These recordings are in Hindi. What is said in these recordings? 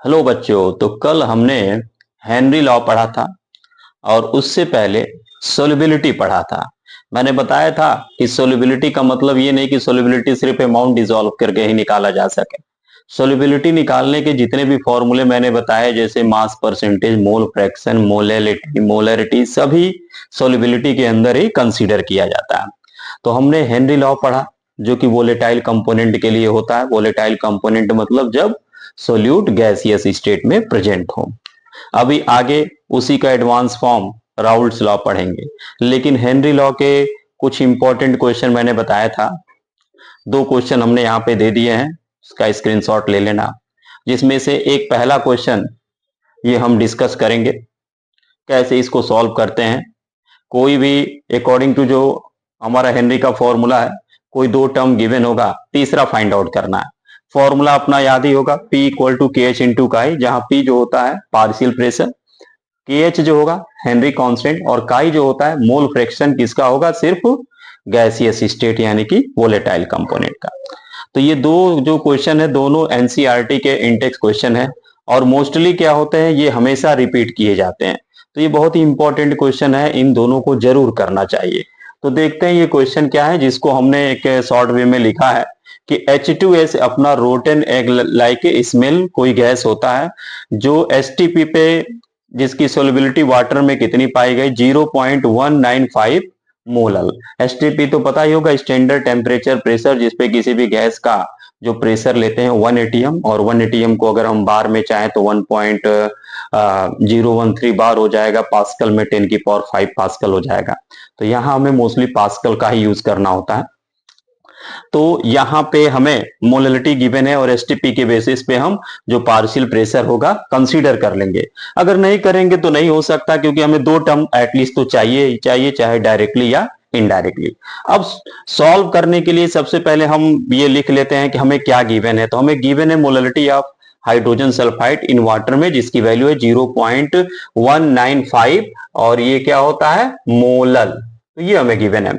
हेलो बच्चों। तो कल हमने हेनरी लॉ पढ़ा था और उससे पहले सोल्युबिलिटी पढ़ा था। मैंने बताया था कि सोल्युबिलिटी का मतलब ये नहीं कि सोल्युबिलिटी सिर्फ अमाउंट डिसॉल्व करके ही निकाला जा सके। सोल्युबिलिटी निकालने के जितने भी फॉर्मूले मैंने बताए, जैसे mass percentage, mole fraction, molality, molarity, सभी सोल्युबिलिटी के अंदर ही कंसीडर किया जाता है। तो हमने हेनरी लॉ पढ़ा जो कि वोलेटाइल कंपोनेंट के लिए होता है। वोलेटाइल कंपोनेंट मतलब जब सोल्यूट गैसियस स्टेट में प्रेजेंट हो। अभी आगे उसी का एडवांस फॉर्म राउल्ट्स लॉ पढ़ेंगे। लेकिन हेनरी लॉ के कुछ इंपॉर्टेंट क्वेश्चन मैंने बताया था। दो क्वेश्चन हमने यहाँ पे दे दिए हैं, उसका स्क्रीनशॉट ले लेना। जिसमें से एक पहला क्वेश्चन ये हम डिस्कस करेंगे, कैसे इसको सॉल्व करते हैं। कोई भी अकॉर्डिंग टू जो हमारा हेनरी का फॉर्मूला है, कोई दो टर्म गिवन होगा, तीसरा फाइंड आउट करना है। फॉर्मूला अपना याद ही होगा, P इक्वल टू के एच इंटू काई, जहां P जो होता है पार्शियल प्रेशर, के एच जो होगा हेनरी कांस्टेंट, और काई जो होता है मोल फ्रैक्शन किसका होगा, सिर्फ गैसियस स्टेट यानी कि वोलेटाइल कंपोनेंट का। तो ये दो जो क्वेश्चन है दोनों एनसीईआरटी के इंटेक्स क्वेश्चन है, और मोस्टली क्या होते हैं, ये हमेशा रिपीट किए जाते हैं। तो ये बहुत ही इंपॉर्टेंट क्वेश्चन है, इन दोनों को जरूर करना चाहिए। तो देखते हैं ये क्वेश्चन क्या है, जिसको हमने एक शॉर्ट वे में लिखा है कि H2S अपना रोटन एग लाइक स्मेल कोई गैस होता है जो एसटीपी पे, जिसकी सोलिबिलिटी वाटर में कितनी पाई गई, 0.195 मोलल। एसटीपी तो पता ही होगा, स्टैंडर्ड टेम्परेचर प्रेशर, जिसपे किसी भी गैस का जो प्रेशर लेते हैं 1 एटीएम, और 1 एटीएम को अगर हम बार में चाहें तो 1.013 बार हो जाएगा, पास्कल में 10 की पावर 5 पास्कल हो जाएगा। तो यहाँ हमें मोस्टली पास्कल का ही यूज करना होता है। तो यहाँ पे हमें मोलैलिटी गिवन है और एसटीपी के बेसिस पे हम जो पार्शियल प्रेशर होगा कंसीडर कर लेंगे। अगर नहीं करेंगे तो नहीं हो सकता, क्योंकि हमें दो टर्म एटलीस्ट तो चाहिए ही चाहिए, चाहे डायरेक्टली या इनडायरेक्टली। अब सॉल्व करने के लिए सबसे पहले हम ये लिख लेते हैं कि हमें क्या गिवन है। तो हमें गिवन है molality of hydrogen sulphide in water में, जिसकी वैल्यू है 0.195, और ये क्या होता है, मोलल। तो ये हमें गिवन है।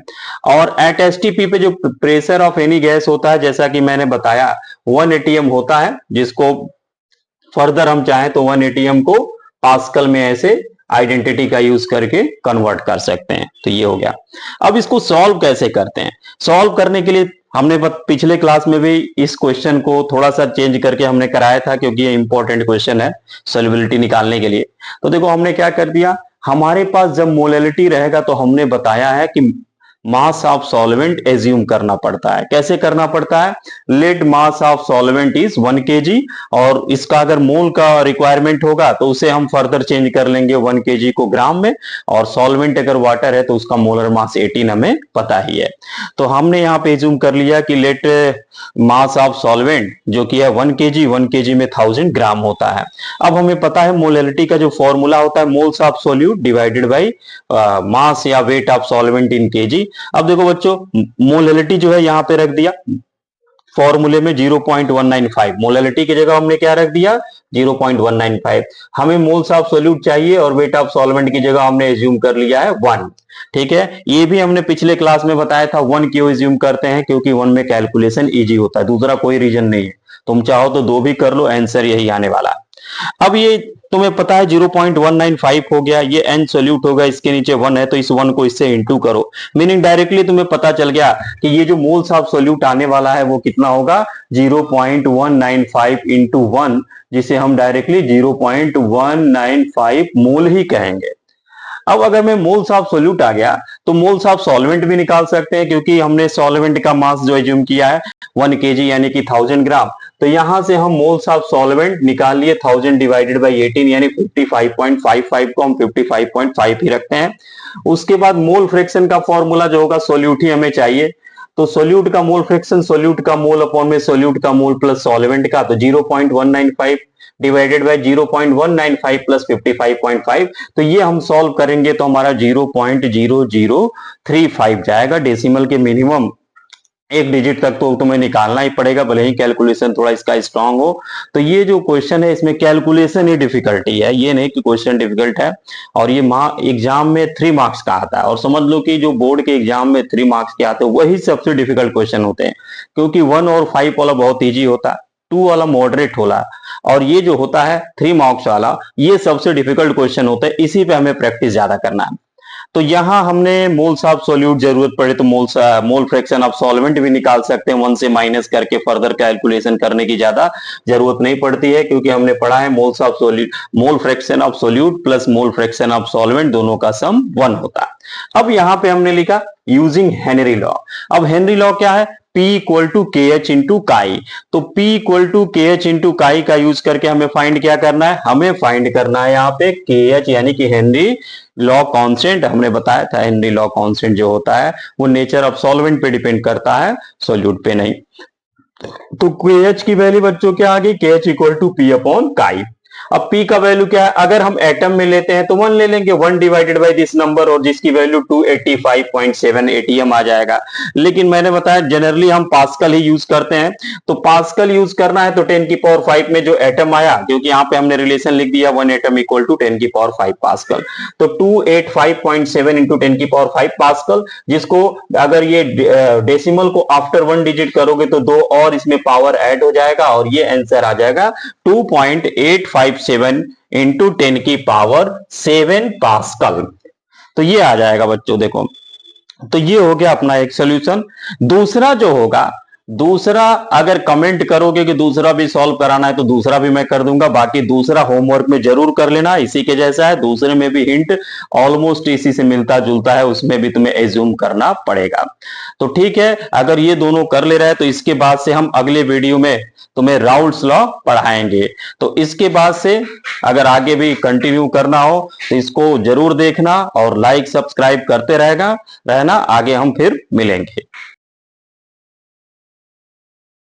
और एट एसटीपी पे जो प्रेशर ऑफ एनी गैस होता है, जैसा कि मैंने बताया 1 एटीएम होता है, जिसको फर्दर हम चाहें तो 1 एटीएम को पास्कल में ऐसे आइडेंटिटी का यूज करके कन्वर्ट कर सकते हैं। तो ये हो गया। अब इसको सॉल्व कैसे करते हैं। सॉल्व करने के लिए हमने पिछले क्लास में भी इस क्वेश्चन को थोड़ा सा चेंज करके हमने कराया था, क्योंकि ये इंपॉर्टेंट क्वेश्चन है सॉल्युबिलिटी निकालने के लिए। तो देखो हमने क्या कर दिया, हमारे पास जब मोलैलिटी रहेगा तो हमने बताया है कि मास ऑफ सॉल्वेंट एज्यूम करना पड़ता है। कैसे करना पड़ता है, let mass of solvent is 1 kg, और इसका अगर मोल का रिक्वायरमेंट होगा तो उसे हम फर्दर चेंज कर लेंगे 1 kg को ग्राम में, और सॉल्वेंट अगर वाटर है तो उसका मोलर मास 18 हमें पता ही है। तो हमने यहाँ पे एज्यूम कर लिया कि लेट मास ऑफ सॉल्वेंट जो कि है 1 kg, 1 kg में 1000 ग्राम होता है। अब हमें पता है मोलैलिटी का जो फॉर्मूला होता है, moles of solute divided by mass या weight of solvent in KG. अब देखो बच्चों, मोलैलिटी जो है यहाँ पे रख दिया फॉर्मूले में 0.195, मोलैलिटी की जगह हमने क्या रख दिया, 0.195। हमें मोल्स ऑफ सोल्यूट चाहिए और वेट ऑफ सॉल्वेंट की जगह हमने एज्यूम कर लिया है 1। ठीक है, ये भी हमने पिछले क्लास में बताया था। 1 क्यों एज्यूम करते हैं, क्योंकि 1 में कैलकुलेशन इजी होता है, दूसरा कोई रीजन नहीं है। तुम चाहो तो 2 भी कर लो, आंसर यही आने वाला है। अब ये तुम्हें पता है 0.195 हो गया, ये n सोल्यूट होगा, इसके नीचे 1 है तो इस 1 को इससे इंटू करो, मीनिंग डायरेक्टली तुम्हें पता चल गया कि ये जो मोल्स ऑफ सोल्यूट आने वाला है वो कितना होगा, 0.195 इंटू 1, जिसे हम डायरेक्टली 0.195 मोल ही कहेंगे। अब अगर मैं मोल्स ऑफ सोल्यूट आ गया तो मोल्स ऑफ सॉल्वेंट भी निकाल सकते हैं, क्योंकि हमने सॉल्वेंट का मास जो एज्यूम किया है 1 kg यानी कि 1000 ग्राम। तो यहां से हम मोल्स ऑफ सॉल्वेंट निकाल लिए 1000 डिवाइडेड बाई 18 यानी 55.55 को हम 55.5 ही रखते हैं। उसके बाद मोल फ्रैक्शन का फॉर्मूला जो होगा, सोल्यूट ही हमें चाहिए, तो सोल्यूट का मोल फ्रैक्शन, सोल्यूट का मोल अपॉन में सोल्यूट का मोल प्लस सॉल्वेंट का, तो 0.195 डिवाइडेड बाय 0.195 प्लस 55.5। तो ये हम सॉल्व करेंगे तो हमारा 0.0035 जाएगा। डेसिमल के मिनिमम एक डिजिट तक तो तुम्हें निकालना ही पड़ेगा, भले ही कैलकुलेशन थोड़ा इसका स्ट्रांग हो। तो ये जो क्वेश्चन है इसमें कैलकुलेशन ही डिफिकल्टी है, ये नहीं कि क्वेश्चन डिफिकल्ट है। और ये एग्जाम में 3 मार्क्स का आता है, और समझ लो कि जो बोर्ड के एग्जाम में 3 मार्क्स के आते हैं वही सबसे डिफिकल्ट क्वेश्चन होते हैं, क्योंकि 1 और 5 वाला बहुत ईजी होता है, 2 वाला मॉडरेट होला, और ये जो होता है 3 मार्क्स वाला, ये सबसे डिफिकल्ट क्वेश्चन होता है, इसी पे हमें प्रैक्टिस ज्यादा करना है। तो यहां हमने मोल्स ऑफ सॉल्यूट जरूरत पड़े तो मोल फ्रैक्शन ऑफ सॉल्वेंट भी निकाल सकते हैं, 1 से माइनस करके फर्दर कैलकुलेशन करने की ज्यादा जरूरत नहीं पड़ती है, क्योंकि हमने पढ़ा है moles of solute, mole fraction of solute plus mole fraction of solvent दोनों का सम 1 होता है। अब यहां पे हमने लिखा यूजिंग हेनरी लॉ। अब हेनरी लॉ क्या है? P इक्वल टू के एच इंटू काई। तो P इक्वल टू के एच इंटू काई का यूज करके हमें फाइंड क्या करना है? हमें फाइंड करना है यहाँ पे के एच यानी कि हेनरी लॉ कांस्टेंट। हमने बताया था हेनरी लॉ कांस्टेंट जो होता है वो नेचर ऑफ सॉल्वेंट पे डिपेंड करता है, सॉल्यूट पे नहीं। तो के एच की वैल्यू बच्चों क्या आ गई? K H equal to P upon chi. अब P का वैल्यू क्या है? अगर हम एटम में लेते हैं तो 1 ले लेंगे, 1 डिवाइडेड बाय दिस नंबर, और जिसकी वैल्यू 285.7 एटीएम आ जाएगा। लेकिन मैंने बताया जनरली हम पास्कल ही यूज करते हैं, तो पास्कल यूज करना है तो 10 की पावर 5 में जो एटम आया, क्योंकि यहाँ पे हमने रिलेशन लिख दिया 1 एटम इक्वल टू 10 की पावर 5 पास्कल, तो 285.7 इंटू 10 की पावर 5 पास्कल, जिसको अगर ये डेसिमल को आफ्टर 1 डिजिट करोगे तो 2 और इसमें पावर ऐड हो जाएगा और ये आंसर आ जाएगा 2.857 इंटू 10 की पावर 7 पास्कल। तो ये आ जाएगा बच्चों, देखो। तो ये हो गया अपना एक सोल्यूशन। दूसरा जो होगा, दूसरा अगर कमेंट करोगे कि दूसरा भी सॉल्व कराना है तो दूसरा भी मैं कर दूंगा, बाकी दूसरा होमवर्क में जरूर कर लेना, इसी के जैसा है। दूसरे में भी हिंट ऑलमोस्ट इसी से मिलता जुलता है, उसमें भी तुम्हें एज्यूम करना पड़ेगा। तो ठीक है, अगर ये दोनों कर ले रहा है तो इसके बाद से हम अगले वीडियो में तुम्हें राउल्ट्स लॉ पढ़ाएंगे। तो इसके बाद से अगर आगे भी कंटिन्यू करना हो तो इसको जरूर देखना और लाइक सब्सक्राइब करते रहना। आगे हम फिर मिलेंगे।